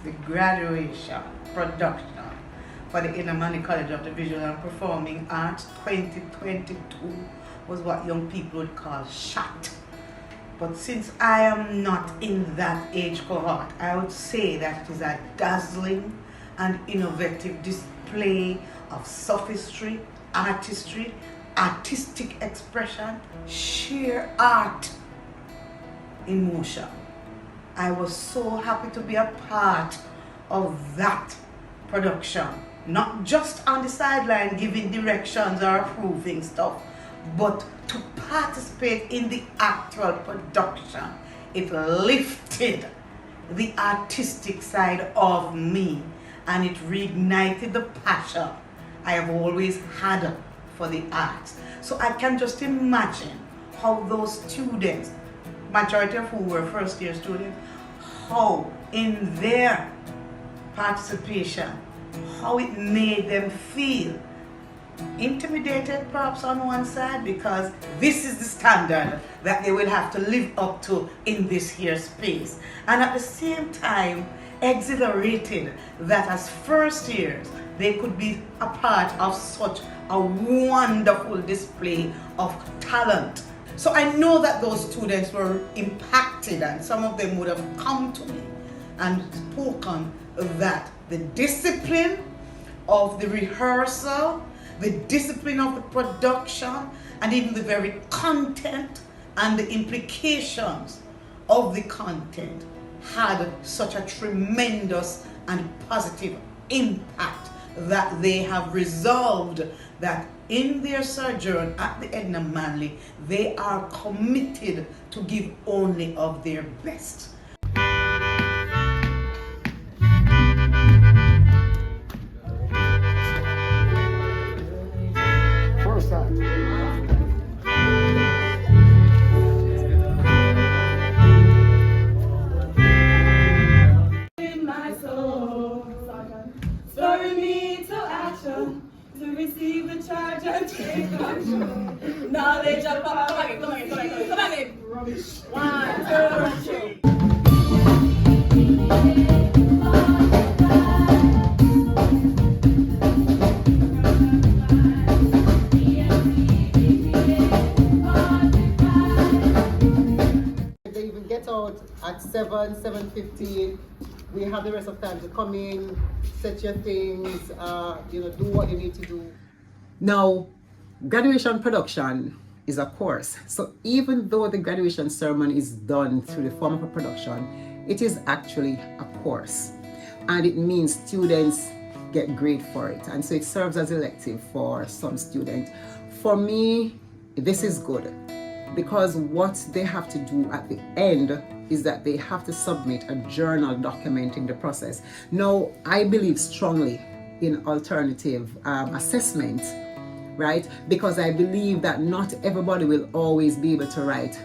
the graduation production for the Inner College of the Visual and Performing Arts 2022 was what young people would call shot. But since I am not in that age cohort, I would say that it is a dazzling and innovative display of sophistry, artistry, artistic expression, sheer art in motion. I was so happy to be a part of that production, not just on the sideline giving directions or approving stuff, but to participate in the actual production. It lifted the artistic side of me and it reignited the passion I have always had for the arts. So I can just imagine how those students, majority of who were first year students, how in their participation, how it made them feel intimidated perhaps on one side, because this is the standard that they will have to live up to in this here space, and at the same time exhilarated that as first years they could be a part of such a wonderful display of talent. So I know that those students were impacted, and some of them would have come to me and spoken that the discipline of the rehearsal, the discipline of the production, and even the very content and the implications of the content had such a tremendous and positive impact that they have resolved that in their sojourn at the Edna Manley, they are committed to give only of their best. First time. In my soul, stirring me to action, to receive the charge and take control. Knowledge of power. Come on. Rubbish. 1, 2, 3. They even get out at 7:15. We have the rest of time to come in, set your things, do what you need to do. Now, graduation production is a course. So even though the graduation ceremony is done through the form of a production, it is actually a course. And it means students get grade for it. And so it serves as elective for some students. For me, this is good, because what they have to do at the end is that they have to submit a journal documenting the process. Now, I believe strongly in alternative assessment, right? Because I believe that not everybody will always be able to write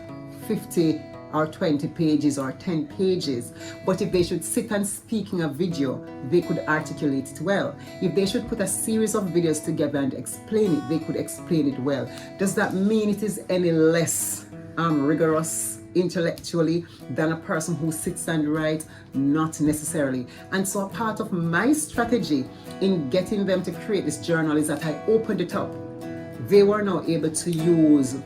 50 or 20 pages or 10 pages, but if they should sit and speak in a video, they could articulate it well. If they should put a series of videos together and explain it, they could explain it well. Does that mean it is any less rigorous intellectually than a person who sits and writes? Not necessarily. And so a part of my strategy in getting them to create this journal is that I opened it up. They were now able to use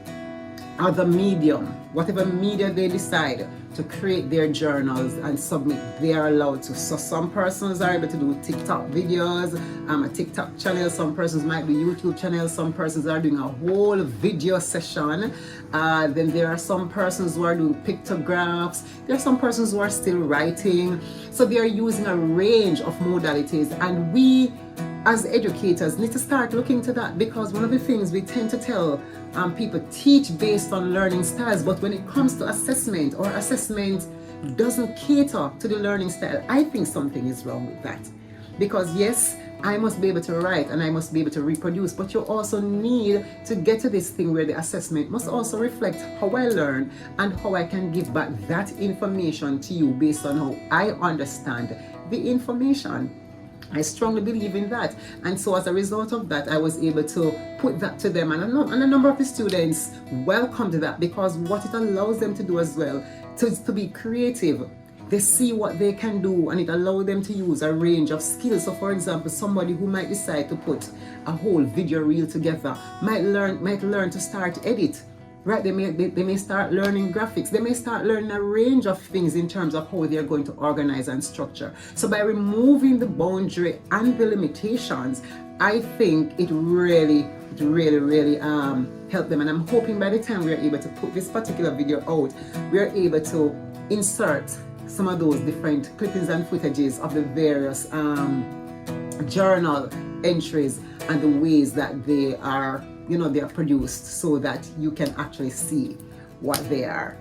other medium, whatever media they decide to create their journals and submit, they are allowed to. So some persons are able to do TikTok videos, a TikTok channel, some persons might do YouTube channels, some persons are doing a whole video session. Then there are some persons who are doing pictographs, there are some persons who are still writing. So they are using a range of modalities, and we as educators need to start looking to that, because one of the things we tend to tell people, teach based on learning styles, but when it comes to assessment, or assessment doesn't cater to the learning style, I think something is wrong with that. Because yes, I must be able to write and I must be able to reproduce, but you also need to get to this thing where the assessment must also reflect how I learn and how I can give back that information to you based on how I understand the information. I strongly believe in that, and so as a result of that, I was able to put that to them, and a number of the students welcomed that, because what it allows them to do as well, to be creative. they see what they can do, and it allows them to use a range of skills. So for example, somebody who might decide to put a whole video reel together might learn to start edit. Right, they may start learning graphics. They may start learning a range of things in terms of how they're going to organize and structure. So by removing the boundary and the limitations, I think it really helped them. And I'm hoping by the time we are able to put this particular video out, we are able to insert some of those different clippings and footages of the various journal entries and the ways that they are, they are produced, so that you can actually see what they are.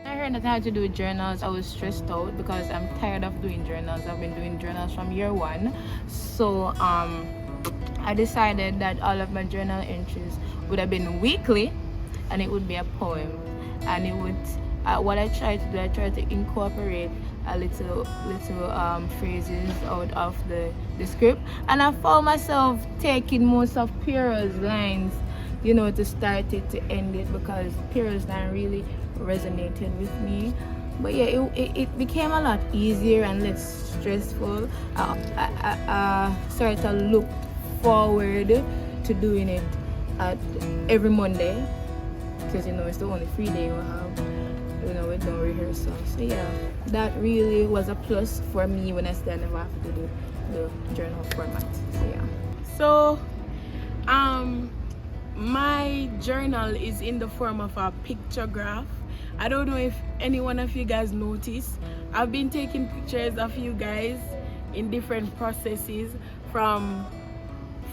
I heard that I had to do journals. I was stressed out because I'm tired of doing journals. I've been doing journals from year 1. So I decided that all of my journal entries would have been weekly, and it would be a poem. And it would, what I tried to do, I tried to incorporate a little phrases out of the script, and I found myself taking most of Piero's lines, to start it to end it, because Piero's line really resonated with me. But yeah, it became a lot easier and less stressful. I started to look forward to doing it every Monday, because it's the only free day we have. With no rehearsal. So yeah, that really was a plus for me when I still never have to do the journal format. So yeah. So my journal is in the form of a picture graph. I don't know if any one of you guys noticed. I've been taking pictures of you guys in different processes from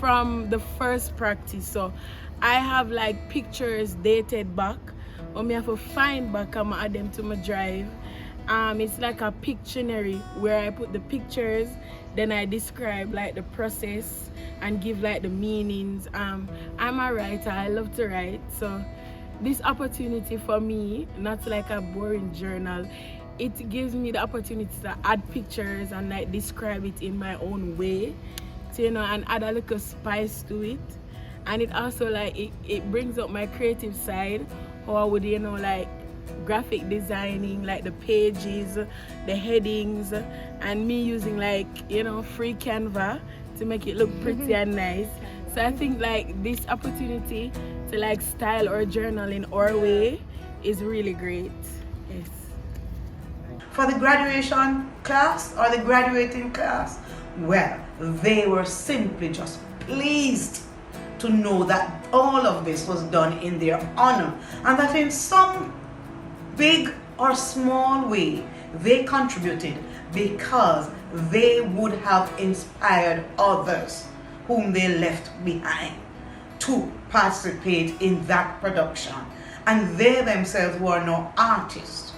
the first practice. So I have like pictures dated back. Me have to find back and add them to my drive. It's like a Pictionary where I put the pictures, then I describe like the process and give like the meanings. I'm a writer, I love to write, so this opportunity for me, not like a boring journal, it gives me the opportunity to add pictures and like describe it in my own way, and add a little spice to it. And it also like it brings up my creative side. Or would like graphic designing, like the pages, the headings, and me using like free Canva to make it look pretty and nice. So I think like this opportunity to like style our journal in our way is really great. Yes. For the graduation class or the graduating class, well, they were simply just pleased to know that all of this was done in their honor, and that in some big or small way they contributed, because they would have inspired others whom they left behind to participate in that production, and they themselves, who are no artists,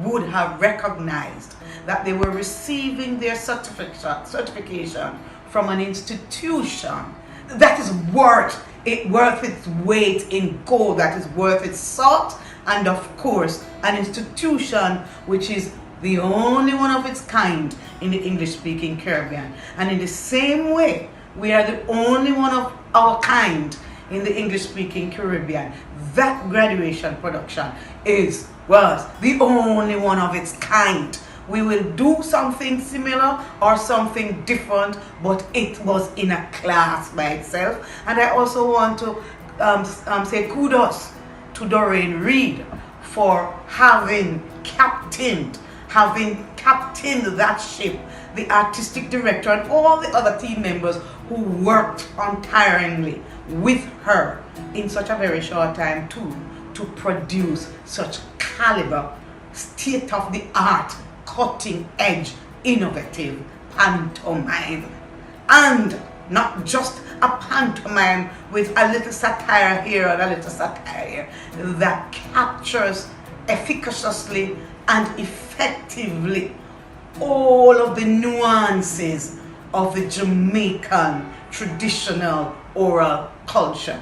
would have recognized that they were receiving their certification from an institution that is worth its weight in gold, that is worth its salt, and of course an institution which is the only one of its kind in the English-speaking Caribbean. And in the same way, we are the only one of our kind in the English-speaking Caribbean. That graduation production was the only one of its kind. We will do something similar or something different, but it was in a class by itself. And I also want to say kudos to Doreen Reed for having captained that ship, the artistic director and all the other team members who worked untiringly with her in such a very short time too, to produce such caliber, state-of-the-art, cutting-edge, innovative pantomime. And not just a pantomime with a little satire here and a little satire here, that captures efficaciously and effectively all of the nuances of the Jamaican traditional oral culture.